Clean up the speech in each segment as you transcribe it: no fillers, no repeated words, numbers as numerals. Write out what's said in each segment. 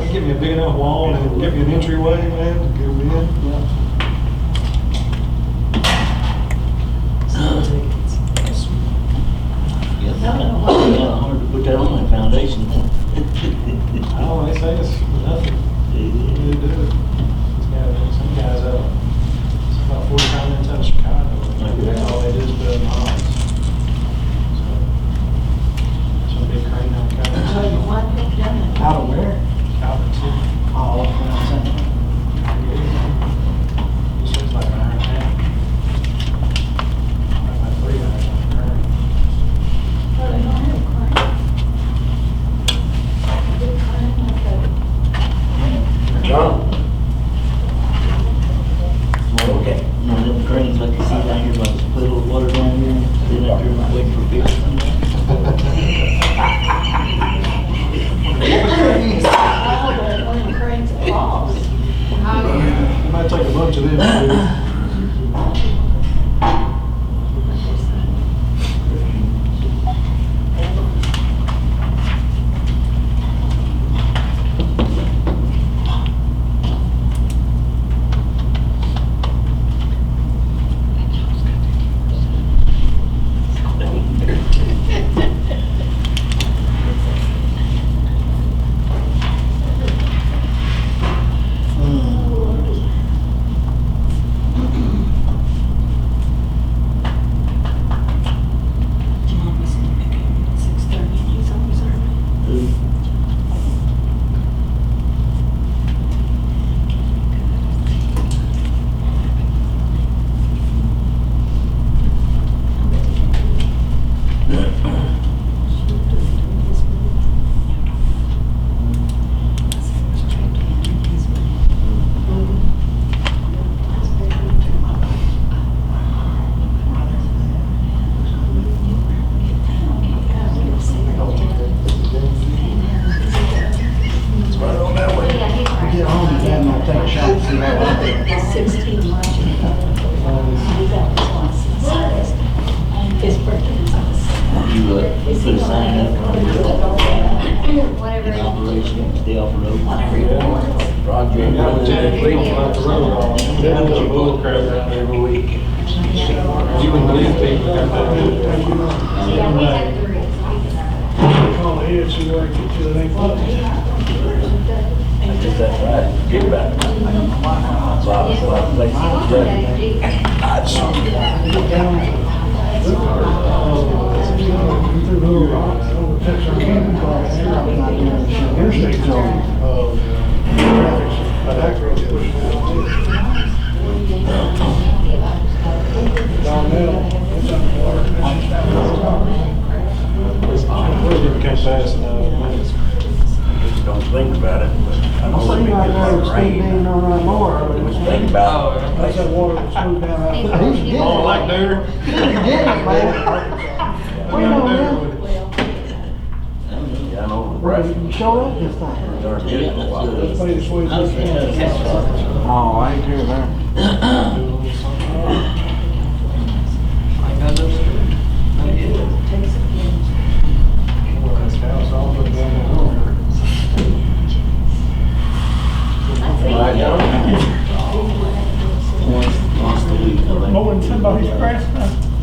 You give me a big enough lawn and give me an entryway, man, to get them in. Yeah, hard to put that on that foundation. I don't know, they say it's nothing. You really do it. Some guys out, it's about 45 minutes out of Chicago. That's all they do is put in lines. So, some big crane on So Calvert you want to put them in? Out of where? City. Oh, that's what I'm saying. He says like an hour and a half. Like 3 hours on the crane. Well, they don't have a crane. A big crane like that. John? Okay. One of them cranes like you see down here, like put a little water down here, then up here, waiting for fish to come down. Oh, but one of the cranes that falls. You might take a bunch of them. Get home and then I'll take a shot and see how it is. 16 March. We got this license. His birthday is on the 7th. You put a sign up, Whatever. in operation, stay off the road. Roger. Yeah, but Jack, we don't like the road all. They do the bull crap out there every week. You wouldn't believe people got that. Yeah, we have 3. Call ahead, see where I get to the next Is that right? Get back. Interstate zone. We can't pass enough. Just don't think about it, but I I'll know see it'd be right there, good it's for been rain. on that more. Just think about it. That's that water that's moved down out there. He's getting Oh, it. like there? He's getting it, man. What you know, man? Yeah, I know, Well, right. you show up this time. Darn good for a while. Play this way this weekend. Oh, I ain't doing that. Mowing somebody's grass,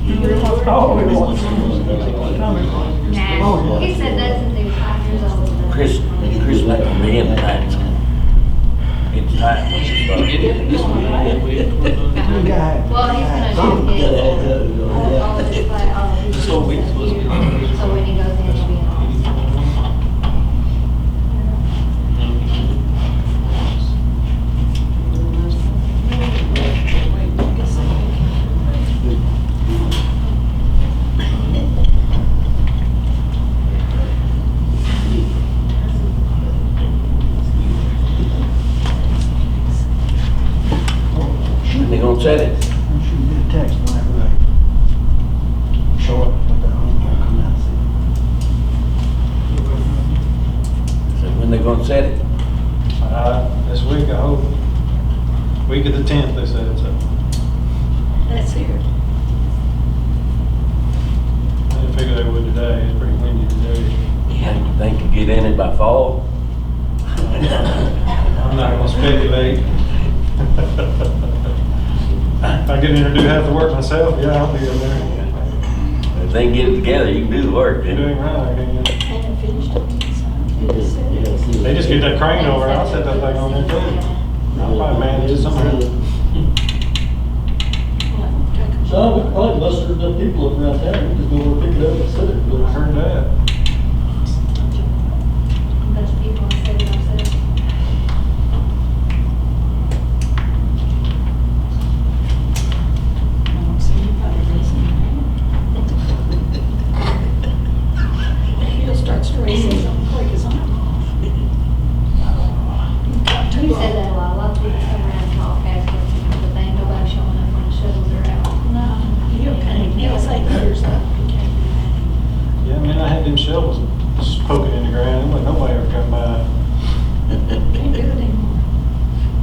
you realize how old it was. Nah, he said that's since he was 5 years old. Chris let me in tonight. It's time. Well, he's gonna do his, all of his, like, all of his. So when he goes in, he'll be in office. They gonna set it. Shoot me a text whenever they show up with their home, or come out and see. So when they gonna set it? This week, I hope. Week of the 10th, they said, so. That's here. I didn't figure they would today. It's pretty windy today. You think you get in it by fall? I get in there and do half the work myself, yeah, I'll be in there. If they can get it together, you can do the work, You're then. doing right, I can get. And it finished up inside. They just get that crane over, I'll set that thing on there too. I'll probably manage it somehow. So, probably unless there's enough people up around town, we just go over and pick it up and set it. I heard that. Bunch of people want to say it ourselves. So you probably listening. He'll start stressing as quick as I'm off. You said that a lot of people come around and talk after, but they ain't nobody showing up when the shovels are out. No, he'll say there's up. Yeah, I mean, I had them shovels just poking in the ground, like nobody ever come by. Can't do it anymore.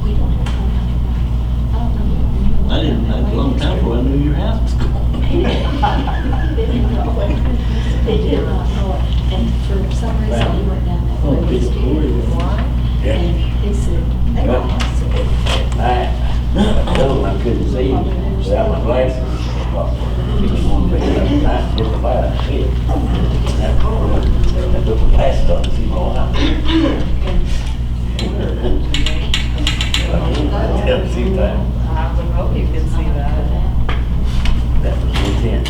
We don't have to go down there. I don't know. I didn't, that's a long time before I knew your house was gone. They did not know it, and for some reason he went down that way. big story. Yeah. And he said, they were awesome. I told him I couldn't see without my glasses. He was one big enough night to get the light, I see it. I took my glasses on to see more. I can't see that. I would hope you could see that. That was 110.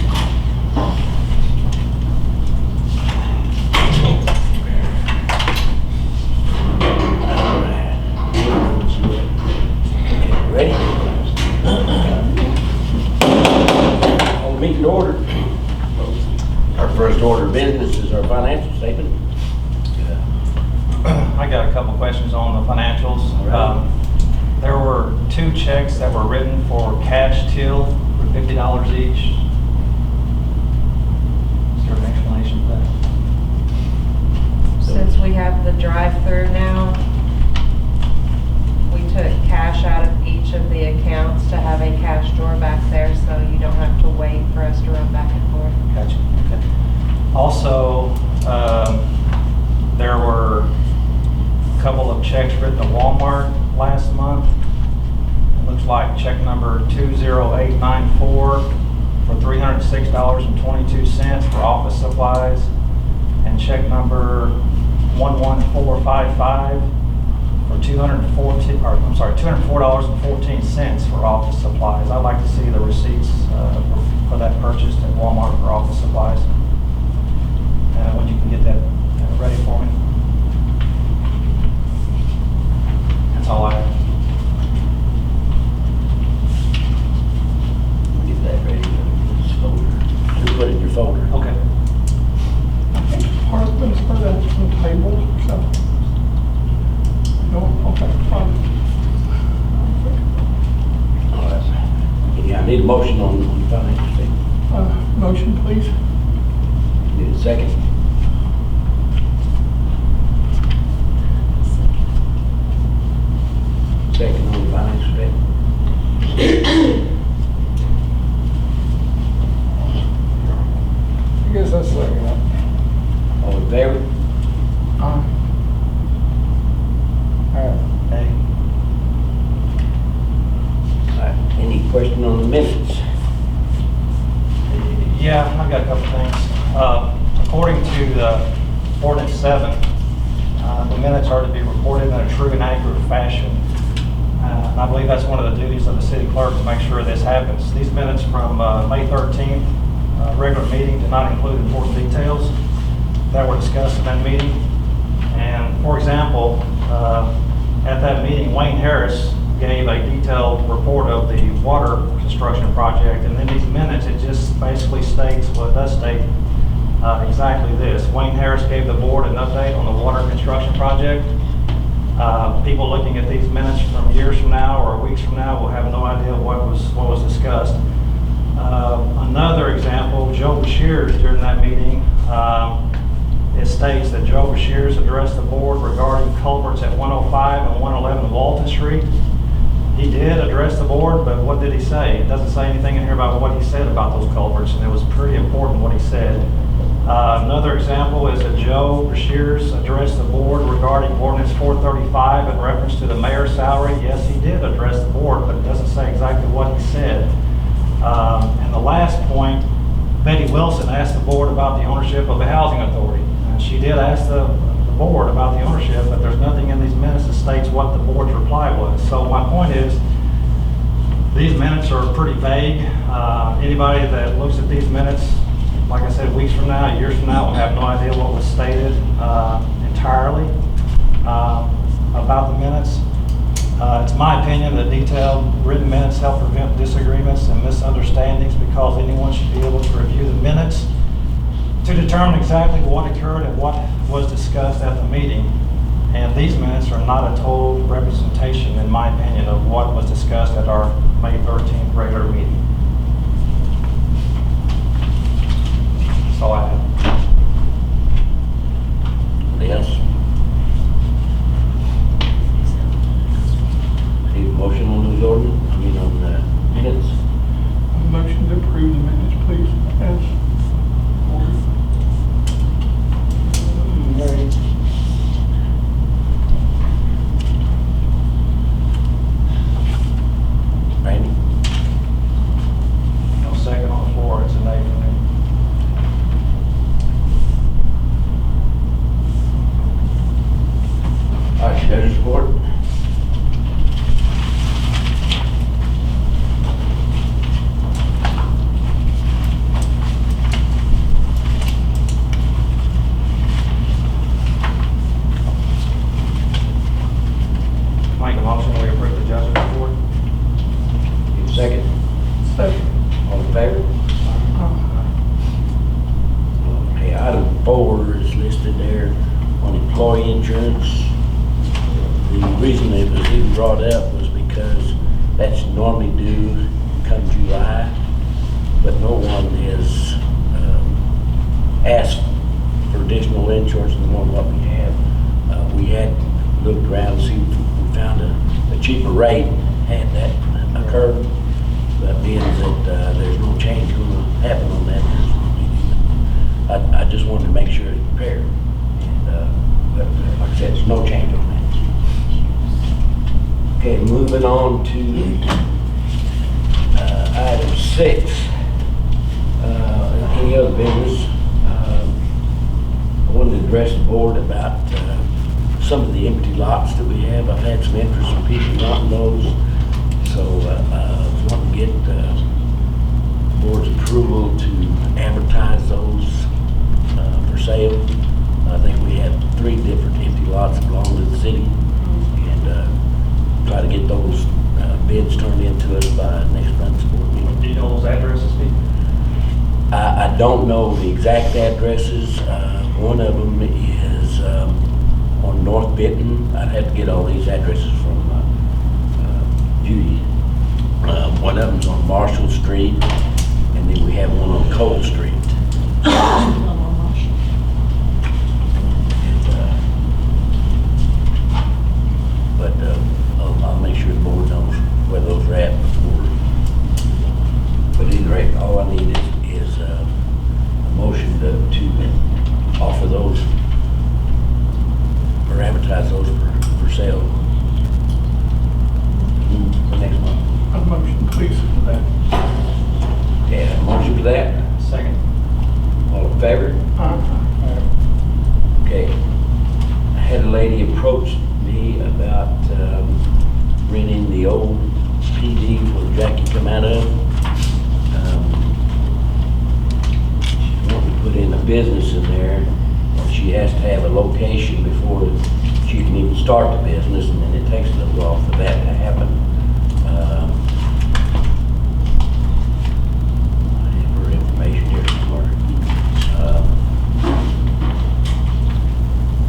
Ready? On the meeting order. Our first order of business is our financial statement. I got a couple questions on the financials. All right. There were 2 checks that were written for cash till for $50 each. Is there an explanation for that? Since we have the drive-through now, we took cash out of each of the accounts to have a cash drawer back there, so you don't have to wait for us to run back and forth. Gotcha, okay. Also, there were a couple of checks written to Walmart last month. It looks like check number 20894 for $306.22 for office supplies, and check number 11455 for $204.14 for office supplies. I'd like to see the receipts for that purchase at Walmart for office supplies. When you can get that ready for me. That's all I have. Get that ready. This folder. Just put it in your folder. Okay. Part of this, for the table, so. No, okay, fine. All right. Yeah, I need a motion on the financial statement. Motion, please. Need a second? Second on the financial statement. I guess that's like that. All in favor? Hey. All right. Any question on the minutes? Yeah, I've got a couple things. According to the ordinance 7, the minutes are to be recorded in a true and accurate fashion. And I believe that's one of the duties of the city clerk to make sure this happens. These minutes from May 13th, regular meeting, did not include important details that were discussed in that meeting. And for example, at that meeting, Wayne Harris gave a detailed report of the water construction project, and in these minutes, it just basically states, well, it does state exactly this. Wayne Harris gave the board an update on the water construction project. People looking at these minutes from years from now or weeks from now will have no idea what was discussed. Another example, Joe Beshears during that meeting, it states that Joe Beshears addressed the board regarding culverts at 105 and 111 Walton Street. He did address the board, but what did he say? It doesn't say anything in here about what he said about those culverts, and it was pretty important what he said. Another example is that Joe Beshears addressed the board regarding ordinance 435 in reference to the mayor's salary. Yes, he did address the board, but it doesn't say exactly what he said. And the last point, Betty Wilson asked the board about the ownership of the housing authority. And she did ask the board about the ownership, but there's nothing in these minutes that states what the board's reply was. So my point is, these minutes are pretty vague. Anybody that looks at these minutes, like I said, weeks from now, years from now, will have no idea what was stated entirely about the minutes. It's my opinion that detailed written minutes help prevent disagreements and misunderstandings because anyone should be able to review the minutes to determine exactly what occurred and what was discussed at the meeting. And these minutes are not a total representation, in my opinion, of what was discussed at our May 13th regular meeting. That's all I have. Yes. Need a motion on those ordinance, on the minutes? Motion to approve the minutes, please. As Randy? No second on the floor, it's a nay for me. All right, Judge's report. Make a motion, we approve the judge's report. Need a second? second. All in favor? Okay, item 4 is listed there on employee insurance. The reason it was even brought up was because that's normally due come July, but no one has asked for additional insurance than what we have. We had looked around to see if we found a cheaper rate had that occurred. But being that there's no change going to happen on that, I just wanted to make sure it's prepared. And, but like I said, there's no change on that. Okay, moving on to item 6. Any other business? I wanted to address the board about some of the empty lots that we have. I've had some interest from people wanting those. So I was wanting to get the board's approval to advertise those for sale. I think we have 3 different empty lots that belong to the city, and try to get those bids turned into us by next month's board meeting. Do you know those addresses, Steve? I don't know the exact addresses. One of them is on North Benton. I'd have to get all these addresses from Judy. One of them's on Marshall Street, and then we have one on Cole Street. But I'll make sure the board knows where those are at before. But either way, all I need is a motion to offer those or advertise those for sale next month. A motion, please, for that. Okay, a motion for that. Second. All in favor? Okay. I had a lady approach me about renting the old PD where Jackie come out of. She wanted to put in a business in there, and she has to have a location before she can even start the business, and then it takes a little while for that to happen. I have her information here somewhere.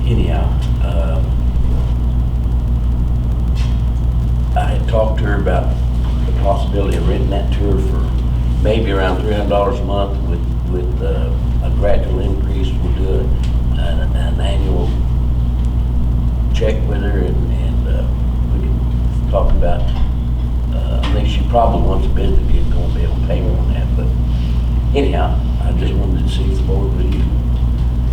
Anyhow, I had talked to her about the possibility of renting that to her for maybe around $300 a month with a gradual increase. We'll do an annual check with her, and we can talk about, I think she probably wants a business to get going to be able to pay her on that. But anyhow, I just wanted to see if the board would you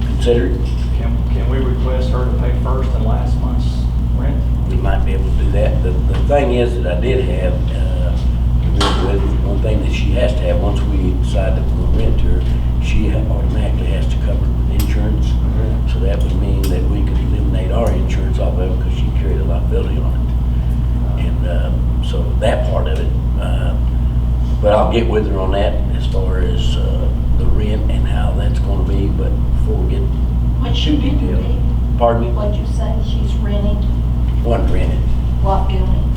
consider it. Can we request her to pay first and last month's rent? We might be able to do that. The thing is that I did have, with one thing that she has to have, once we decide that we're gonna rent to her, she automatically has to cover it with insurance. So that would mean that we could eliminate our insurance off of it because she carried a liability on it. And so that part of it, but I'll get with her on that as far as the rent and how that's gonna be, but before we get What's she too doing, detailed. Dave? Pardon me? What'd you say? She's renting, One rented, what building?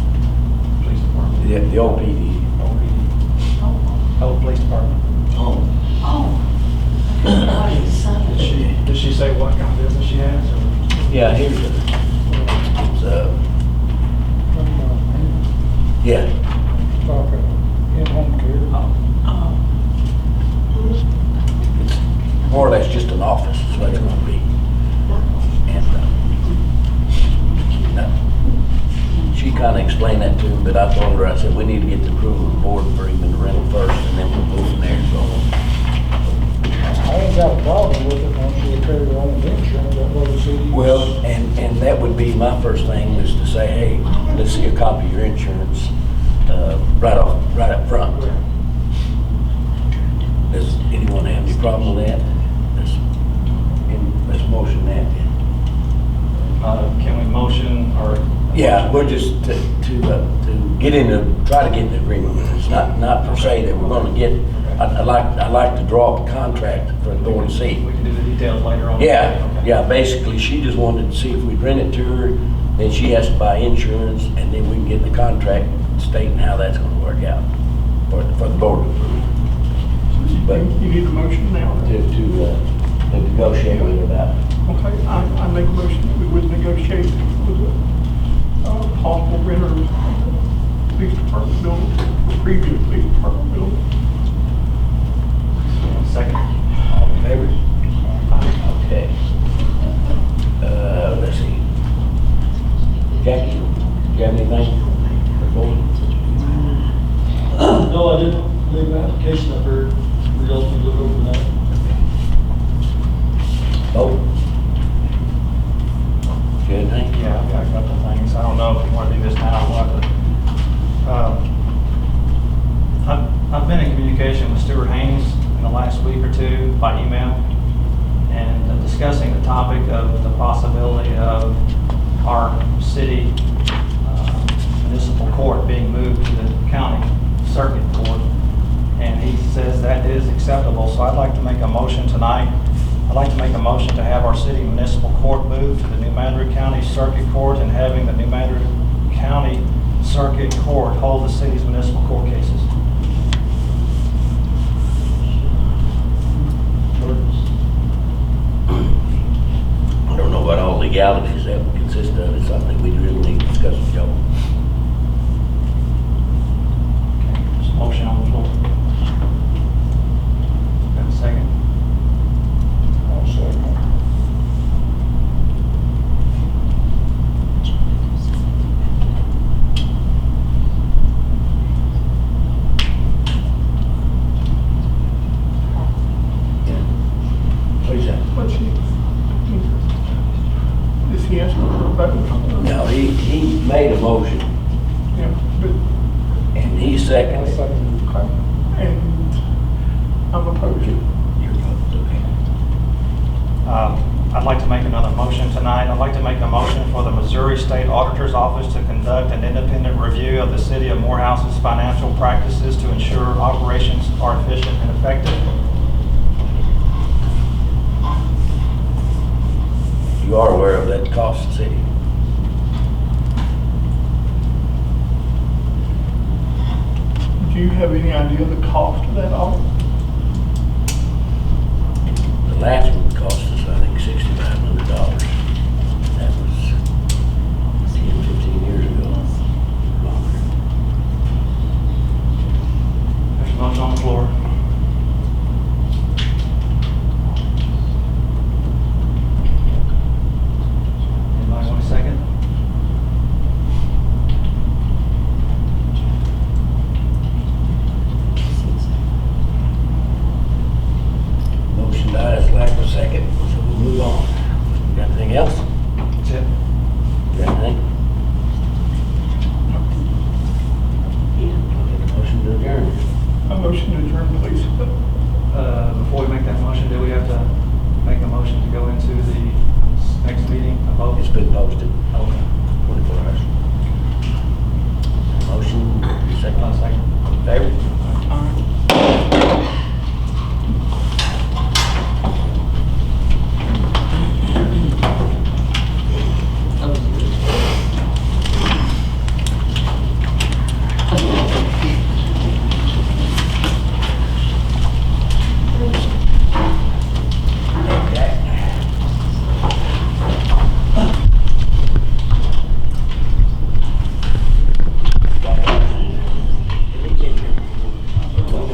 Police department. the old PD. Oh, Oh, police department. Oh, oh. What did you say? Did she say what kind of business she has? or- Yeah, here's it. It's, yeah, In-home care. Oh, it's more or less just an office is what it's gonna be. And, she kinda explained that to me, but I told her, I said, we need to get the approval of the board for even the rental first, and then we'll go from there, so. I ain't got a problem with it once you carry your own insurance, that way the city. Well, and that would be my first thing, was to say, hey, let's see a copy of your insurance, right up front. Does anyone have any problem with that? Let's motion that then. Can we motion or? Yeah, we're just to get try to get in agreement with it. It's not per se that we're gonna get, I'd like to draw up a contract for the board to see. We can do the details later on. Yeah, Okay. yeah, basically, she just wanted to see if we'd rent it to her, then she has to buy insurance, and then we can get the contract stating how that's gonna work out for the board to approve. But You need a motion now. to negotiate with her about it. Okay, I make a motion that we would negotiate with a possible renter of the police department building, the previous police department building. Second. All in favor? Okay. Let's see. Jackie, do you have anything for the board? No, I didn't leave an application up there, we all can look over that. Oh. Good, thank you. Yeah, I've got a couple of things. I don't know if you want to do this now or what, but I've been in communication with Stuart Haynes in the last week or two by email and discussing the topic of the possibility of our city municipal court being moved to the county circuit court. And he says that is acceptable, so I'd like to make a motion tonight. I'd like to make a motion to have our city municipal court moved to the New Madrid County Circuit Court and having the New Madrid County Circuit Court hold the city's municipal court cases. I don't know what all legalities that would consist of. It's something we really need to discuss with y'all. Okay, there's a motion on the floor. Got a second? I'll second. What is that? What's he? Is he asking for a vote? No, he made a motion, Yeah, but, and he I seconded it. second. okay, and I'm opposed. Your vote, okay. I'd like to make another motion tonight. I'd like to make a motion for the Missouri State Auditor's Office to conduct an independent review of the city of Morehouse's financial practices to ensure operations are efficient and effective. You are aware of that cost the city. Do you have any idea of the cost of that audit? The last